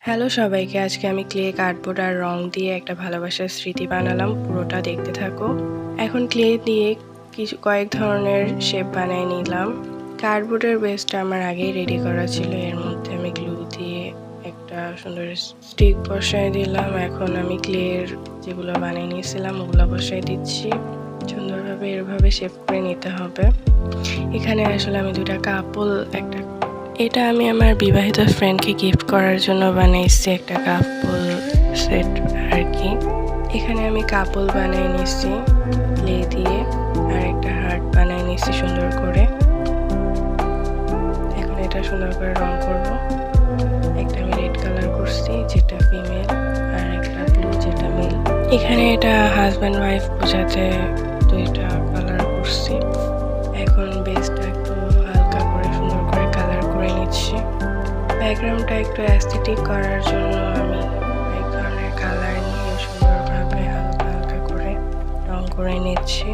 Hello সবাইকে, আজকে আমি ক্লে, কার্ডবোর্ড আর রং দিয়ে একটা ভালোবাসার স্মৃতি বানালাম। পুরোটা দেখতে থাকো। এখন ক্লে দিয়ে কয়েক ধরনের শেপ বানিয়ে নিলাম। কার্ডবোর্ডের বেসটা আমার আগেই রেডি করা ছিল, এর মধ্যে আমি গ্লু দিয়ে একটা সুন্দর স্টিক বসাই দিলাম। এখন আমি ক্লের যেগুলো বানিয়ে নিয়েছিলাম ওগুলো বসাই দিচ্ছি। সুন্দরভাবে এভাবে শেপ করে নিতে হবে। এখানে আসলে আমি দুটা কাপল, এটা আমি আমার বিবাহিত ফ্রেন্ডকে গিফট করার জন্য বানাইছি, একটা কাপল সেট আর কি। এখানে আমি কাপল বানিয়ে নিছি ক্লে দিয়ে, আর একটা হার্ট বানিয়ে নিছি সুন্দর করে। এখন এটা সুন্দর করে রং করব। একটা আমি রেড কালার করছি যেটা ফিমেল, আর একটা ব্লু যেটা মেল। এখানে এটা হাজব্যান্ড ওয়াইফ বোঝাতে দুইটা কালার করছি। এখন বেসটা একটু হালকা করে সুন্দর করে কালার করে নিচ্ছি। ব্যাকগ্রাউন্ডটা একটু অ্যাস্থেটিক করার জন্য আমি এক ধরনের কালার নিয়ে সুন্দরভাবে হালকা হালকা করে রং করে নিচ্ছি।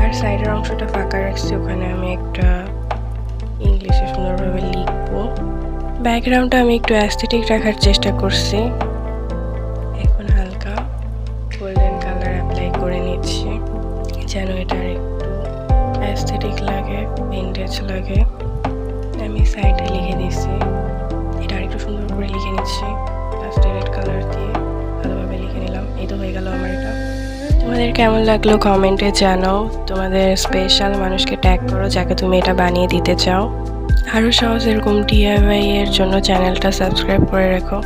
আর সাইডের অংশটা ফাঁকা রাখছি, ওখানে আমি একটা ইংলিশে সুন্দরভাবে লিখবো। ব্যাকগ্রাউন্ডটা আমি একটু অ্যাস্থেটিক রাখার চেষ্টা করছি। এখন হালকা গোল্ডেন কালার অ্যাপ্লাই করে নিচ্ছি যেন এটা একটু অ্যাস্থেটিক লাগে, ভিন্টেজ লাগে। আমি সাইডে লিখে দিচ্ছি, এটা আরেকটু সুন্দর করে লিখে নিচ্ছি। লাস্টে রেড কালার দিয়ে ভালোভাবে লিখে নিলাম। এই তো হয়ে গেল আমার এটা। তোমাদের কেমন লাগলো কমেন্টে জানাও। তোমাদের স্পেশাল মানুষকে ট্যাগ করো যাকে তুমি এটা বানিয়ে দিতে চাও। আরও সহজ এরকম DIY এর জন্য চ্যানেলটা সাবস্ক্রাইব করে রেখো।